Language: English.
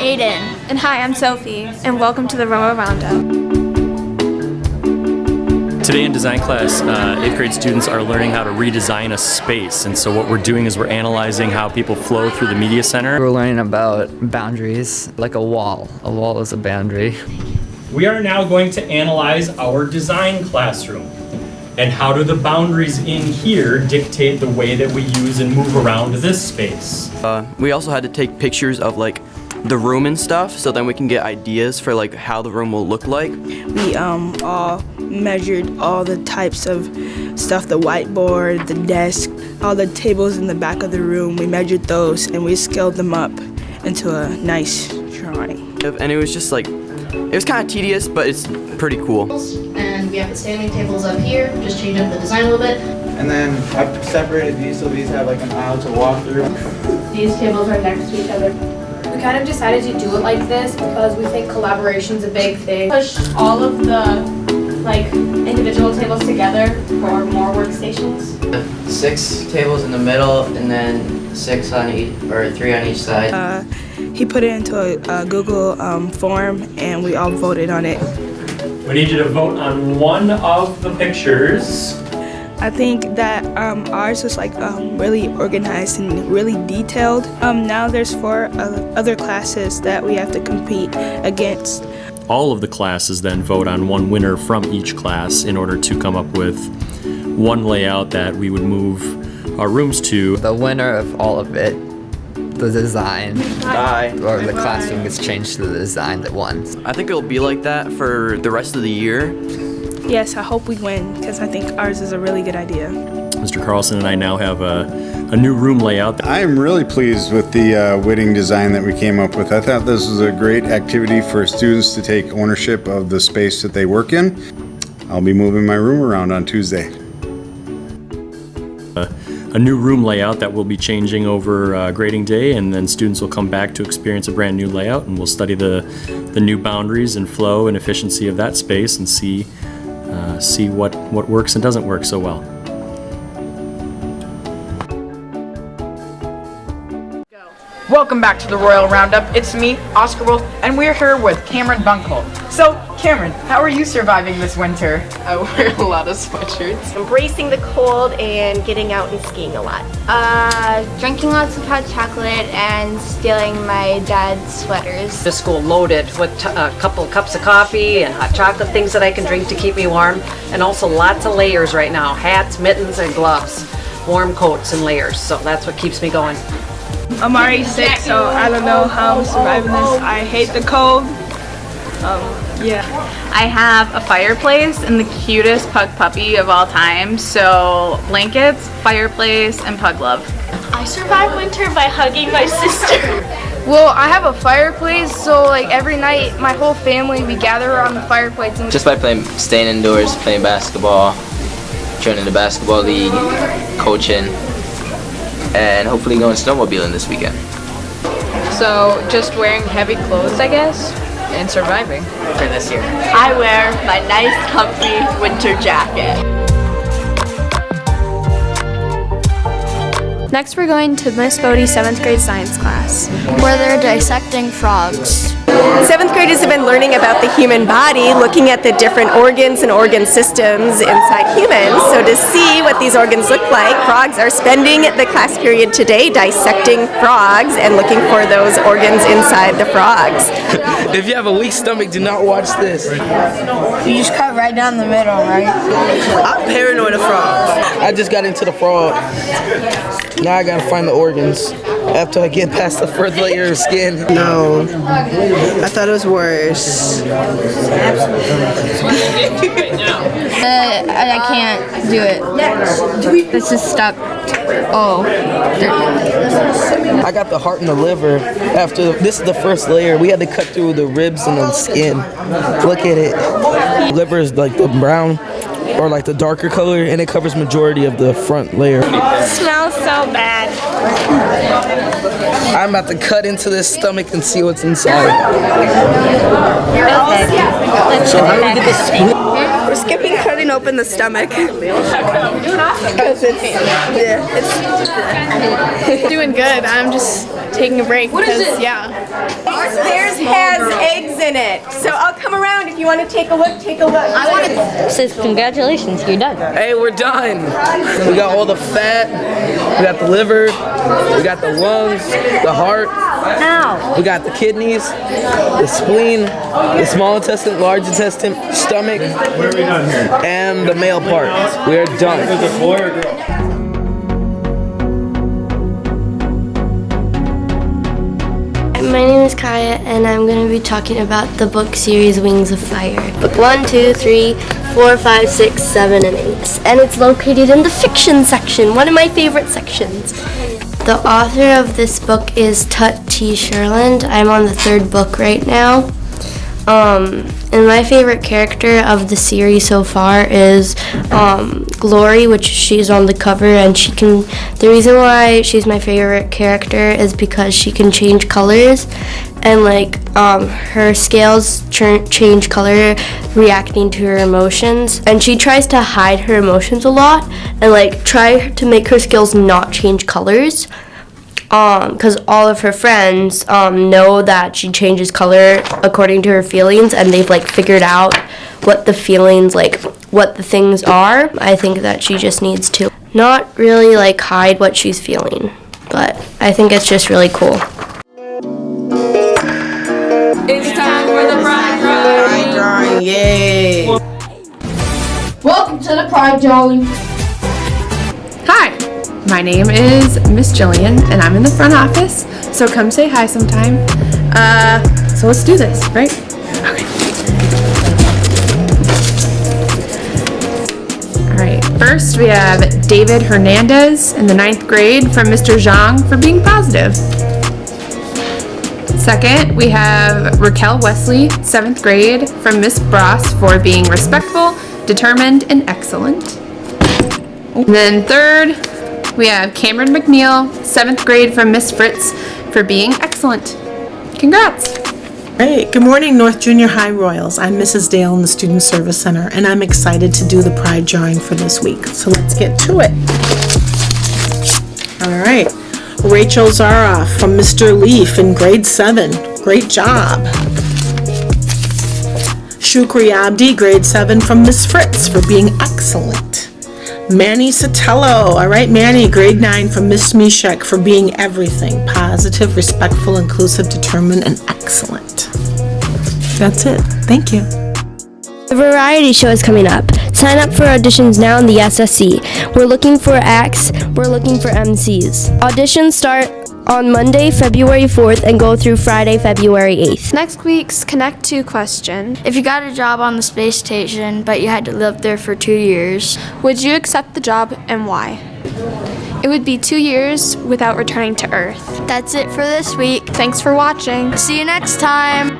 Aiden. And hi, I'm Sophie, and welcome to the Royal Roundup. Today in design class, 8th grade students are learning how to redesign a space. And so what we're doing is we're analyzing how people flow through the media center. We're learning about boundaries, like a wall. A wall is a boundary. We are now going to analyze our design classroom. And how do the boundaries in here dictate the way that we use and move around this space? We also had to take pictures of like the room and stuff, so then we can get ideas for like how the room will look like. We all measured all the types of stuff, the whiteboard, the desk, all the tables in the back of the room. We measured those and we scaled them up into a nice drawing. And it was just like, it was kind of tedious, but it's pretty cool. And we have the standing tables up here, just change up the design a little bit. And then I've separated these so these have like an aisle to walk through. These tables are next to each other. We kind of decided to do it like this because we think collaboration's a big thing. Push all of the individual tables together for more workstations. 6 tables in the middle and then 6 on each, or 3 on each side. He put it into a Google form and we all voted on it. We need you to vote on one of the pictures. I think that ours was really organized and really detailed. Now there's 4 other classes that we have to compete against. All of the classes then vote on one winner from each class in order to come up with one layout that we would move our rooms to. The winner of all of it, the design, or the classroom gets changed to the design that won. I think it'll be like that for the rest of the year. Yes, I hope we win because I think ours is a really good idea. Mr. Carlson and I now have a new room layout. I am really pleased with the Whitting design that we came up with. I thought this was a great activity for students to take ownership of the space that they work in. I'll be moving my room around on Tuesday. A new room layout that will be changing over grading day, and then students will come back to experience a brand new layout, and we'll study the new boundaries and flow and efficiency of that space and see what works and doesn't work so well. Welcome back to the Royal Roundup. It's me, Oscar Wolf, and we're here with Cameron Bunkle. So, Cameron, how are you surviving this winter? I wear a lot of sweatshirts. Embracing the cold and getting out and skiing a lot. Drinking lots of hot chocolate and stealing my dad's sweaters. The school loaded with a couple of cups of coffee and hot chocolate, things that I can drink to keep me warm, and also lots of layers right now. Hats, mittens, and gloves. Warm coats and layers, so that's what keeps me going. I'm already sick, so I don't know how I'm surviving this. I hate the cold. Yeah. I have a fireplace and the cutest pug puppy of all time. So blankets, fireplace, and pug love. I survived winter by hugging my sister. Well, I have a fireplace, so every night my whole family, we gather around the fireplace. And Just by staying indoors, playing basketball, joining the basketball league, coaching, and hopefully going snowmobiling this weekend. So, just wearing heavy clothes, I guess, and surviving. For this year. I wear my nice comfy winter jacket. Next we're going to Miss Bodie's 7th grade science class, where they're dissecting frogs. 7th graders have been learning about the human body, looking at the different organs and organ systems inside humans. So to see what these organs look like, frogs are spending the class period today dissecting frogs and looking for those organs inside the frogs. If you have a weak stomach, do not watch this. You just cut right down the middle, right? I'm paranoid of frogs. I just got into the frog. Now I gotta find the organs after I get past the first layer of skin. No, I thought it was worse. I can't do it. This is stuck. Oh. I got the heart and the liver. After this is the first layer, we had to cut through the ribs and the skin. Look at it. Liver is like the brown or like the darker color, and it covers majority of the front layer. It smells so bad. I'm about to cut into this stomach and see what's inside. Okay. So how do we get this split? We're skipping cutting open the stomach. You're doing awesome. Because it's Doing good. I'm just taking a break. What is it? Yeah. Theirs has eggs in it. So I'll come around if you want to take a look. Take a look. I want to. Says congratulations, you're done. Hey, we're done. We got all the fat, we got the liver, we got the lungs, the heart, we got the kidneys, the spleen, the small intestine, large intestine, stomach, and the male part. We are done. Is it a boy or girl? My name is Kaya, and I'm going to be talking about the book series Wings of Fire. Book 1, 2, 3, 4, 5, 6, 7, and 8. And it's located in the fiction section, one of my favorite sections. The author of this book is Tut T. Sherland. I'm on the 3rd book right now. And my favorite character of the series so far is Glory, which she's on the cover, and the reason why she's my favorite character is because she can change colors, and her scales change color reacting to her emotions, and she tries to hide her emotions a lot and try to make her scales not change colors. Because all of her friends know that she changes color according to her feelings, and they've figured out what the feelings, what the things are. I think that she just needs to not really hide what she's feeling, but I think it's just really cool. It's time for the pride drawing. Pride drawing, yay! Welcome to the pride drawing. Hi. My name is Miss Gillian, and I'm in the front office, so come say hi sometime. So let's do this, right? Okay. Alright, first we have David Hernandez in the 9th grade from Mr. Zhang for being positive. Second, we have Raquel Wesley, 7th grade, from Miss Bross for being respectful, determined, and excellent. And then third, we have Cameron McNeil, 7th grade, from Miss Fritz for being excellent. Congrats! Hey, good morning, North Junior High Royals. I'm Mrs. Dale in the Student Service Center, and I'm excited to do the pride drawing for this week. So let's get to it. All right, Rachel Zaroff from Mr. Leaf in grade 7. Great job. Shukri Abdi, grade 7, from Miss Fritz for being excellent. Manny Sotelo, all right, Manny, grade 9, from Miss Mishek for being everything. Positive, respectful, inclusive, determined, and excellent. That's it. Thank you. The variety show is coming up. Sign up for auditions now in the SSC. We're looking for acts. We're looking for MCs. Auditions start on Monday, February 4th and go through Friday, February 8th. Next week's Connect 2 question. If you got a job on the space station, but you had to live there for 2 years, would you accept the job and why? It would be 2 years without returning to Earth. That's it for this week. Thanks for watching. See you next time.